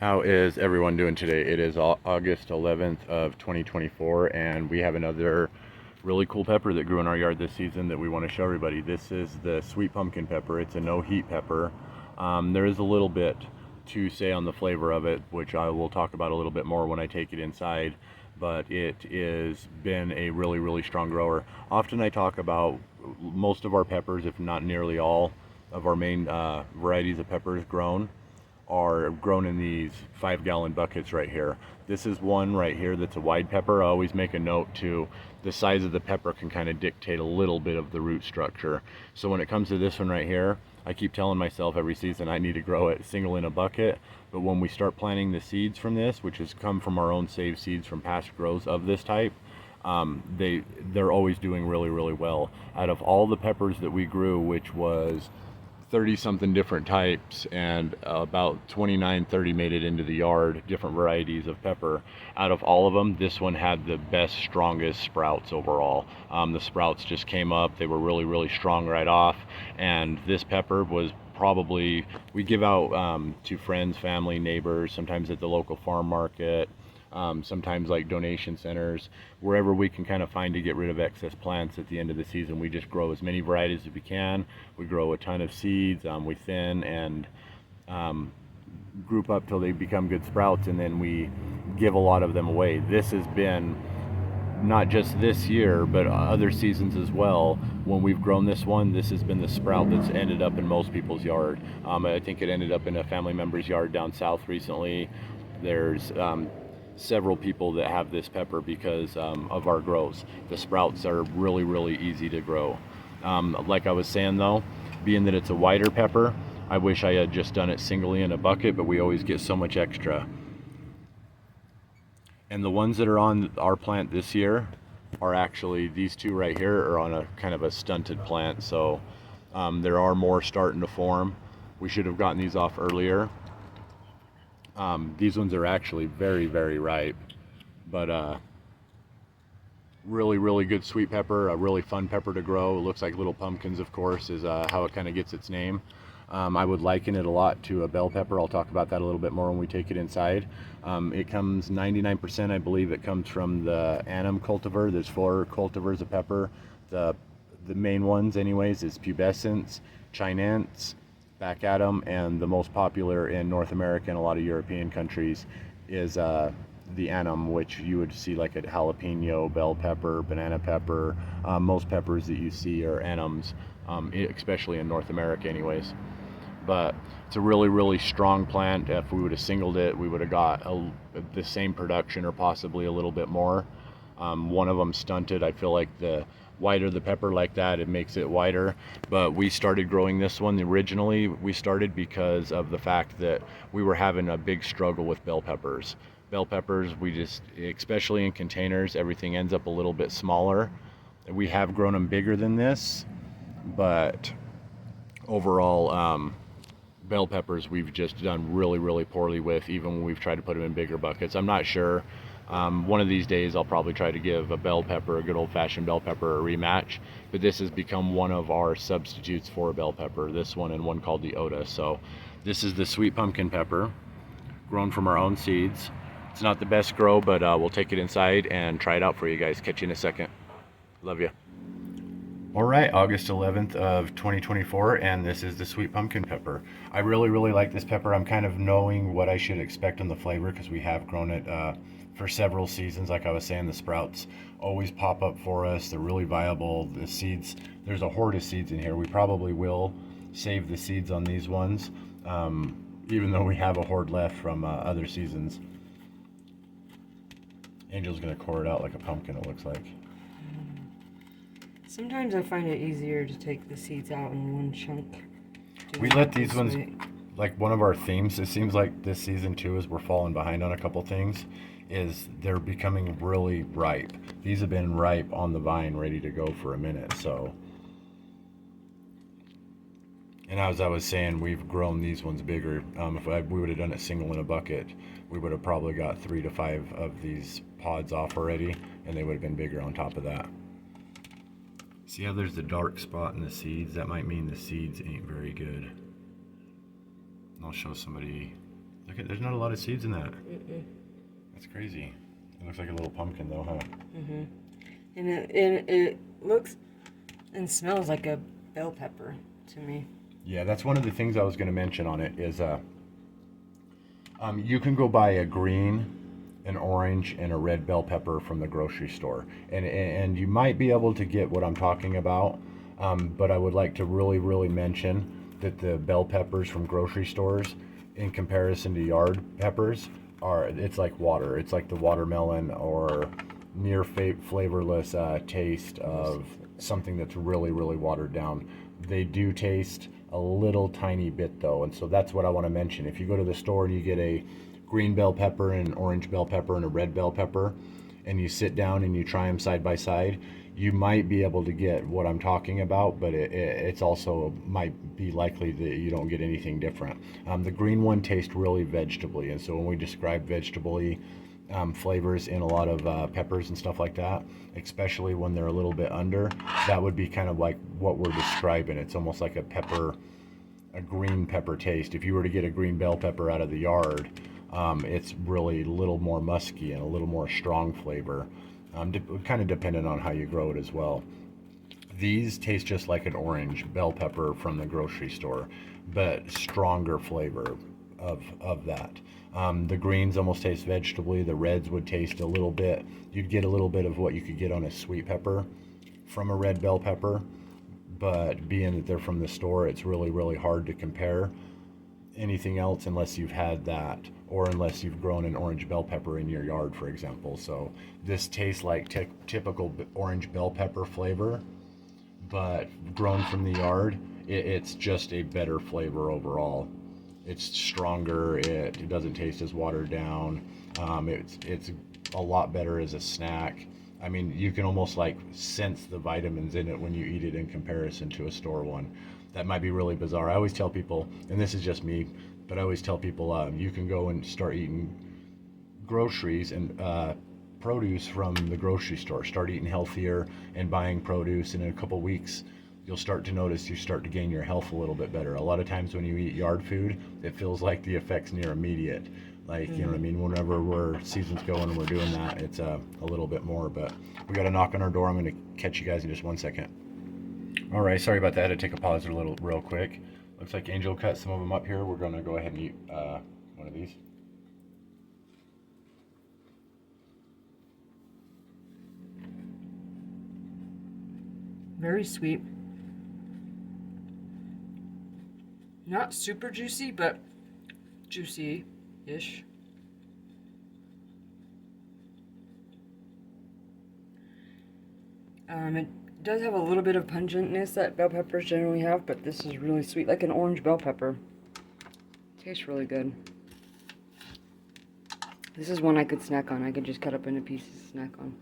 How is everyone doing today? It is August 11th of 2024, and we have another really cool pepper that grew in our yard this season that we want to show everybody. This is the sweet pumpkin pepper. It's a no heat pepper. There is a little bit to say on the flavor of it, which I will talk about a little bit more when I take it inside, but it has been a really strong grower. Often I talk about most of our peppers, if not nearly all of our main varieties of peppers are grown in these 5-gallon buckets right here. This is one right here that's a wide pepper. I always make a note to the size of the pepper can kind of dictate a little bit of the root structure. So when it comes to this one right here, I keep telling myself every season I need to grow it single in a bucket. But when we start planting the seeds from this, which has come from our own saved seeds from past grows of this type, they're always doing really well. Out of all the peppers that we grew, which was 30 something different types, and about 29-30 made it into the yard, different varieties of pepper. Out of all of them, this one had the best, strongest sprouts overall. The sprouts just came up. They were really strong right off, and this pepper was probably, we give out to friends, family, neighbors, sometimes at the local farm market, sometimes like donation centers, wherever we can kind of find to get rid of excess plants at the end of the season. We just grow as many varieties as we can. We grow a ton of seeds, we thin and group up till they become good sprouts, and then we give a lot of them away. This has been not just this year, but other seasons as well. When we've grown this one, this has been the sprout that's ended up in most people's yard. I think it ended up in a family member's yard down south recently. There's several people that have this pepper because of our grows. The sprouts are really easy to grow. Like I was saying though, being that it's a wider pepper, I wish I had just done it singly in a bucket, but we always get so much extra. And the ones that are on our plant this year are actually, these two right here are on a kind of a stunted plant, so there are more starting to form. We should have gotten these off earlier. These ones are actually very ripe, but really good sweet pepper, a really fun pepper to grow. It looks like little pumpkins, of course, is how it kind of gets its name. I would liken it a lot to a bell pepper. I'll talk about that a little bit more when we take it inside. It comes 99%, I believe it comes from the Annam cultivar. There's 4 cultivars of pepper. The main ones anyways is Pubescence, Chinense, Back at 'em, and the most popular in North America and a lot of European countries is the Annam, which you would see like a jalapeno, bell pepper, banana pepper. Most peppers that you see are Annams, especially in North America anyways. But it's a really strong plant. If we would have singled it, we would have got the same production or possibly a little bit more. One of them stunted. I feel like the wider the pepper like that, it makes it wider. But we started growing this one originally. We started because of the fact that we were having a big struggle with bell peppers. Bell peppers, we just, especially in containers, everything ends up a little bit smaller. We have grown them bigger than this, but overall, bell peppers we've just done really poorly with, even when we've tried to put them in bigger buckets. I'm not sure. One of these days I'll probably try to give a bell pepper, a good old-fashioned bell pepper, a rematch, but this has become one of our substitutes for a bell pepper, this one and one called the Oda. So this is the sweet pumpkin pepper, grown from our own seeds. It's not the best grow, but we'll take it inside and try it out for you guys. Catch you in a second. Love you. All right, August 11th of 2024, and this is the sweet pumpkin pepper. I really like this pepper. I'm kind of knowing what I should expect in the flavor because we have grown it for several seasons. Like I was saying, the sprouts always pop up for us. They're really viable. The seeds, there's a horde of seeds in here. We probably will save the seeds on these ones, even though we have a horde left from other seasons. Angel's gonna core it out like a pumpkin, it looks like. Sometimes I find it easier to take the seeds out in one chunk. We let these ones, like one of our themes, it seems like this season too, is we're falling behind on a couple things, is they're becoming really ripe. These have been ripe on the vine, ready to go for a minute, so. And as I was saying, we've grown these ones bigger. If we would have done it single in a bucket, we would have probably got 3 to 5 of these pods off already, and they would have been bigger on top of that. See how there's the dark spot in the seeds? That might mean the seeds ain't very good. I'll show somebody Look at, there's not a lot of seeds in that. Mm-mm. That's crazy. It looks like a little pumpkin though, huh? Mm-hmm. And it looks and smells like a bell pepper to me. Yeah, that's one of the things I was going to mention on it is you can go buy a green, an orange, and a red bell pepper from the grocery store, and you might be able to get what I'm talking about. But I would like to really mention that the bell peppers from grocery stores, in comparison to yard peppers, it's like water. It's like the watermelon or near flavorless taste of something that's really watered down. They do taste a little tiny bit though, and so that's what I want to mention. If you go to the store and you get a green bell pepper and an orange bell pepper and a red bell pepper, and you sit down and you try them side by side, you might be able to get what I'm talking about, but it's also might be likely that you don't get anything different. The green one tastes really vegetably, and so when we describe vegetably flavors in a lot of peppers and stuff like that, especially when they're a little bit under, that would be kind of like what we're describing. It's almost like a green pepper taste. If you were to get a green bell pepper out of the yard, it's really a little more musky and a little more strong flavor, kind of dependent on how you grow it as well. These taste just like an orange bell pepper from the grocery store, but stronger flavor of that. The greens almost taste vegetably. The reds would taste a little bit. You'd get a little bit of what you could get on a sweet pepper from a red bell pepper, but being that they're from the store, it's really hard to compare anything else unless you've had that, or unless you've grown an orange bell pepper in your yard, for example. So this tastes like typical orange bell pepper flavor, but grown from the yard, it's just a better flavor overall. It's stronger. It doesn't taste as watered down. It's a lot better as a snack. I mean, you can almost like sense the vitamins in it when you eat it in comparison to a store one. That might be really bizarre. I always tell people, and this is just me, but I always tell people you can go and start eating groceries and produce from the grocery store. Start eating healthier and buying produce, and in a couple weeks, you'll start to notice you start to gain your health a little bit better. A lot of times when you eat yard food, it feels like the effect's near immediate. Like, you know what I mean? Whenever season's going and we're doing that, it's a little bit more. But we got a knock on our door. I'm going to catch you guys in just 1 second. All right, sorry about that. I had to take a pause real quick. Looks like Angel cut some of them up here. We're going to go ahead and eat one of these. Very sweet. Not super juicy, but juicy-ish. It does have a little bit of pungentness that bell peppers generally have, but this is really sweet, like an orange bell pepper. Tastes really good. This is one I could snack on. I could just cut up into pieces and snack on.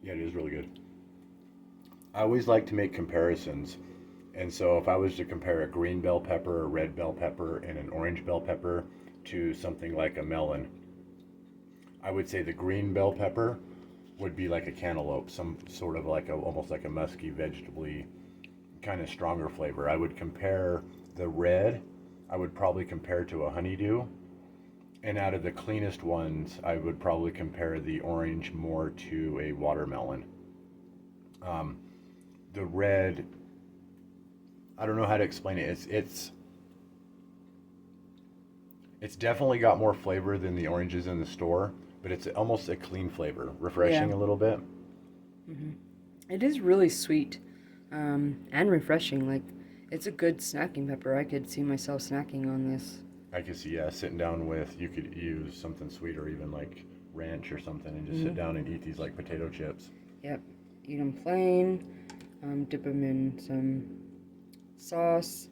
Yeah, it is really good. I always like to make comparisons. And so if I was to compare a green bell pepper, a red bell pepper, and an orange bell pepper to something like a melon, I would say the green bell pepper would be like a cantaloupe, some sort of like almost like a musky, vegetably kind of stronger flavor. I would compare the red, I would probably compare to a honeydew. And out of the cleanest ones, I would probably compare the orange more to a watermelon. The red, I don't know how to explain it. It's definitely got more flavor than the oranges in the store, but it's almost a clean flavor, refreshing a little bit. Mm-hmm. It is really sweet and refreshing. Like, it's a good snacking pepper. I could see myself snacking on this. I could see, sitting down with, you could use something sweet or even like ranch or something and just sit down and eat these like potato chips. Yep. Eat them plain, dip them in some sauce.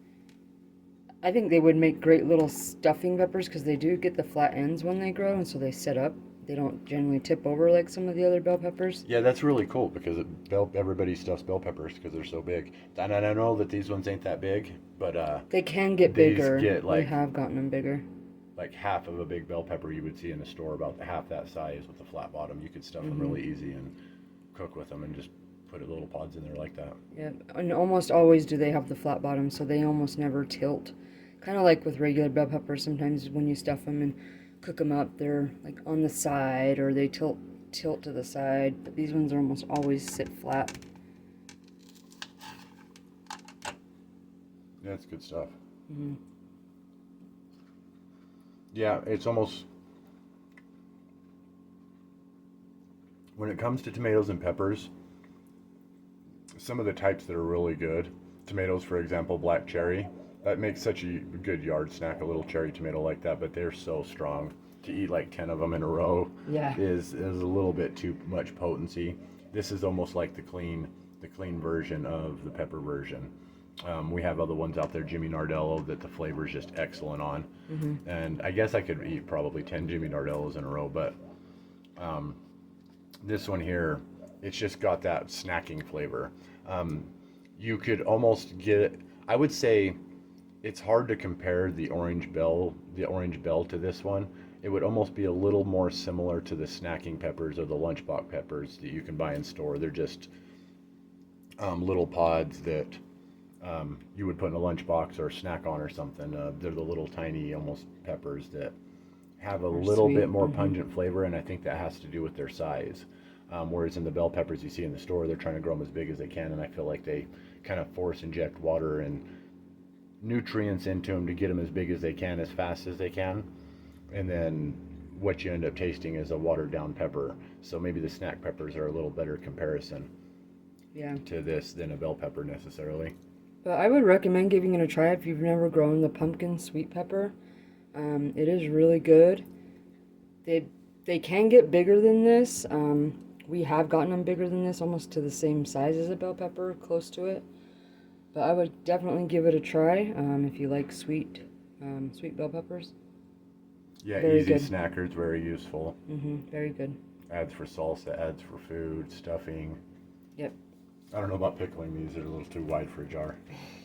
I think they would make great little stuffing peppers because they do get the flat ends when they grow, and so they set up. They don't generally tip over like some of the other bell peppers. Yeah, that's really cool because everybody stuffs bell peppers because they're so big. And I know that these ones ain't that big, but they can get bigger. Get like, they have gotten them bigger. Like half of a big bell pepper you would see in the store, about half that size with a flat bottom. You could stuff them really easy and cook with them and just put little pods in there like that. Yeah, and almost always do they have the flat bottom, so they almost never tilt. Kind of like with regular bell peppers, sometimes when you stuff them and cook them up, they're like on the side or they tilt to the side, but these ones are almost always sit flat. Yeah, it's good stuff. Yeah, it's almost, when it comes to tomatoes and peppers, some of the types that are really good, tomatoes, for example, black cherry, that makes such a good yard snack, a little cherry tomato like that, but they're so strong. To eat like 10 of them in a row Yeah. is a little bit too much potency. This is almost like the clean version of the pepper version. We have other ones out there, Jimmy Nardello, that the flavor is just excellent on. And I guess I could eat probably 10 Jimmy Nardellos in a row, but this one here, it's just got that snacking flavor. You could almost get, I would say it's hard to compare the orange bell to this one. It would almost be a little more similar to the snacking peppers or the lunchbox peppers that you can buy in store. They're just little pods that you would put in a lunchbox or snack on or something. They're the little tiny almost peppers that have a little sweet. bit more pungent flavor, and I think that has to do with their size. Whereas in the bell peppers you see in the store, they're trying to grow them as big as they can, and I feel like they kind of force inject water and nutrients into them to get them as big as they can, as fast as they can. And then what you end up tasting is a watered down pepper. So maybe the snack peppers are a little better comparison to this than a bell pepper necessarily. But I would recommend giving it a try if you've never grown the pumpkin sweet pepper. It is really good. They can get bigger than this. We have gotten them bigger than this, almost to the same size as a bell pepper, close to it. But I would definitely give it a try if you like sweet bell peppers. Yeah, Very easy good. snackers, very useful. Very good. Adds for salsa, adds for food, stuffing. Yep. I don't know about pickling these, they're a little too wide for a jar.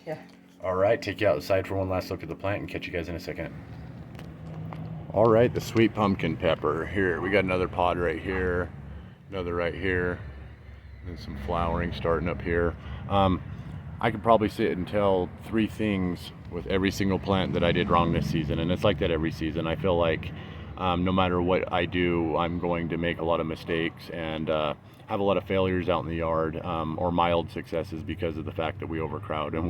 Yeah. All right, take you outside for one last look at the plant and catch you guys in a second. All right, the sweet pumpkin pepper. Here, we got another pod right here, another right here, and some flowering starting up here. I could probably sit and tell 3 things with every single plant that I did wrong this season, and it's like that every season. I feel like no matter what I do, I'm going to make a lot of mistakes and have a lot of failures out in the yard, or mild successes because of the fact that we overcrowd, and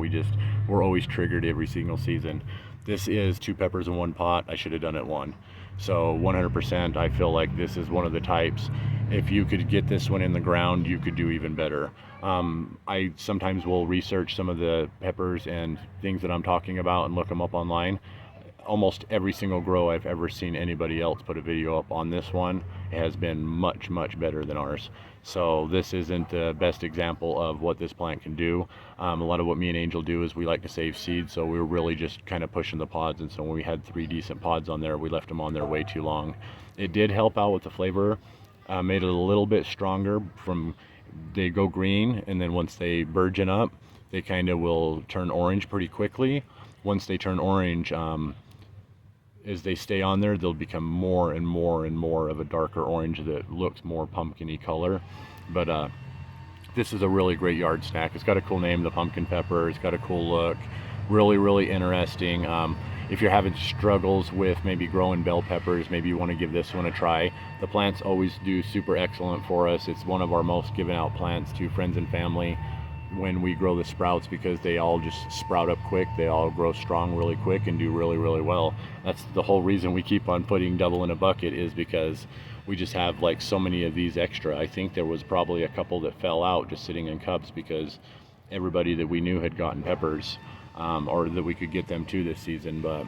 we're always triggered every single season. This is 2 peppers in 1 pot. I should have done it 1. So 100%, I feel like this is one of the types. If you could get this one in the ground, you could do even better. I sometimes will research some of the peppers and things that I'm talking about and look them up online. Almost every single grow I've ever seen anybody else put a video up on this one has been much, much better than ours. So this isn't the best example of what this plant can do. A lot of what me and Angel do is we like to save seeds, so we were really just kind of pushing the pods, and so when we had 3 decent pods on there, we left them on there way too long. It did help out with the flavor, made it a little bit stronger. They go green, and then once they burgeon up, they kind of will turn orange pretty quickly. Once they turn orange, as they stay on there, they'll become more and more and more of a darker orange that looks more pumpkin-y color. But this is a really great yard snack. It's got a cool name, the pumpkin pepper. It's got a cool look. Really, really interesting. If you're having struggles with maybe growing bell peppers, maybe you want to give this one a try. The plants always do super excellent for us. It's one of our most given out plants to friends and family when we grow the sprouts, because they all just sprout up quick. They all grow strong really quick and do really, really well. That's the whole reason we keep on putting double in a bucket, is because we just have like so many of these extra. I think there was probably a couple that fell out just sitting in cups because everybody that we knew had gotten peppers, or that we could get them to this season. But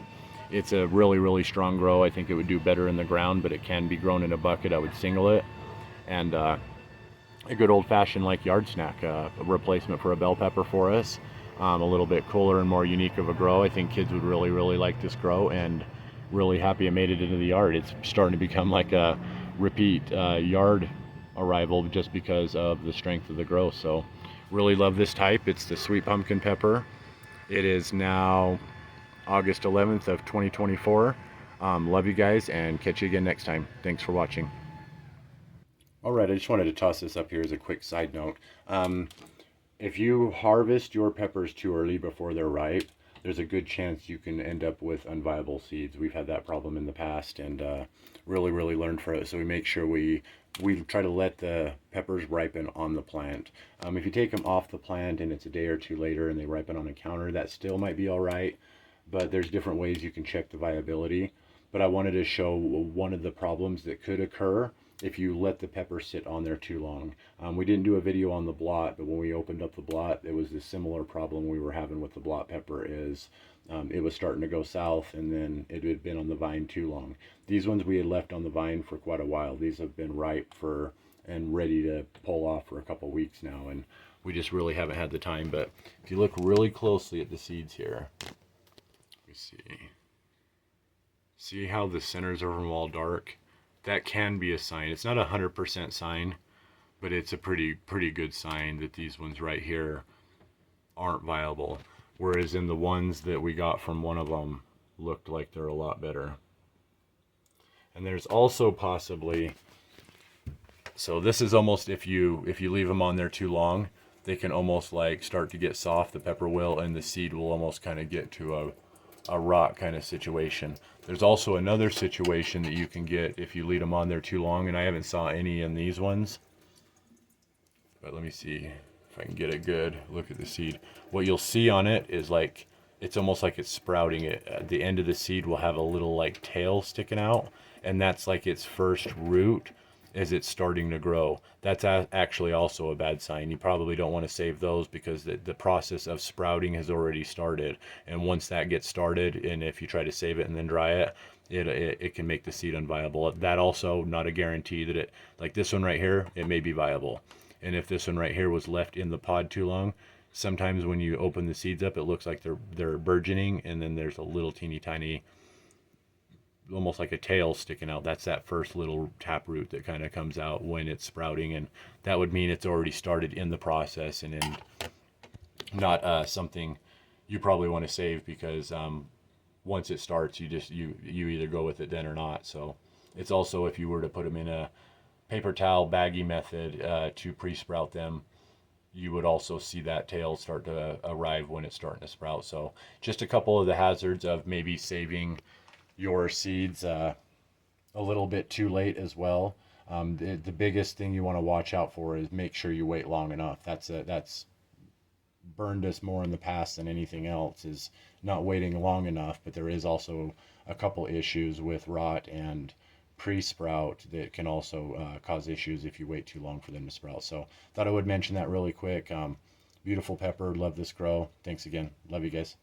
it's a really, really strong grow. I think it would do better in the ground, but it can be grown in a bucket. I would single it. And a good old-fashioned like yard snack, a replacement for a bell pepper for us. A little bit cooler and more unique of a grow. I think kids would really, really like this grow, and really happy I made it into the yard. It's starting to become like a repeat yard arrival just because of the strength of the grow. So really love this type. It's the sweet pumpkin pepper. It is now August 11th of 2024. Love you guys, and catch you again next time. Thanks for watching. All right, I just wanted to toss this up here as a quick side note. Um, if you harvest your peppers too early before they're ripe, there's a good chance you can end up with unviable seeds. We've had that problem in the past, and really learned from it. So we make sure we try to let the peppers ripen on the plant. If you take them off the plant and it's a day or two later and they ripen on a counter, that still might be all right. But there's different ways you can check the viability. But I wanted to show one of the problems that could occur if you let the pepper sit on there too long. We didn't do a video on the blot, but when we opened up the blot, it was a similar problem we were having with the blot pepper is it was starting to go south and then it had been on the vine too long. These ones we had left on the vine for quite a while. These have been ripe for and ready to pull off for a couple weeks now, and we just really haven't had the time. But if you look really closely at the seeds here, let me see how the centers of them all dark. That can be a sign. It's not 100% sign, but it's a pretty good sign that these ones right here aren't viable. Whereas in the ones that we got from one of them looked like they're a lot better. And there's also possibly, so this is almost if you leave them on there too long, they can almost like start to get soft, the pepper will, and the seed will almost kind of get to a rot kind of situation. There's also another situation that you can get if you leave them on there too long, and I haven't saw any in these ones. But let me see if I can get a good look at the seed. What you'll see on it is like, it's almost like it's sprouting. It at the end of the seed will have a little like tail sticking out, and that's like its first root as it's starting to grow. That's actually also a bad sign. You probably don't want to save those because the process of sprouting has already started. And once that gets started, and if you try to save it and then dry it, it can make the seed unviable. That also not a guarantee that it, like this one right here, it may be viable. And if this one right here was left in the pod too long, sometimes when you open the seeds up, it looks like they're burgeoning, and then there's a little teeny tiny, almost like a tail sticking out. That's that first little taproot that kind of comes out when it's sprouting, and that would mean it's already started in the process and in not something you probably want to save because once it starts, you either go with it then or not. So it's also, if you were to put them in a paper towel baggy method to pre-sprout them, you would also see that tail start to arrive when it's starting to sprout. So just a couple of the hazards of maybe saving your seeds a little bit too late as well. The biggest thing you want to watch out for is make sure you wait long enough. That's burned us more in the past than anything else, is not waiting long enough. But there is also a couple issues with rot and pre-sprout that can also cause issues if you wait too long for them to sprout. So thought I would mention that really quick. Beautiful pepper, love this grow. Thanks again, love you guys.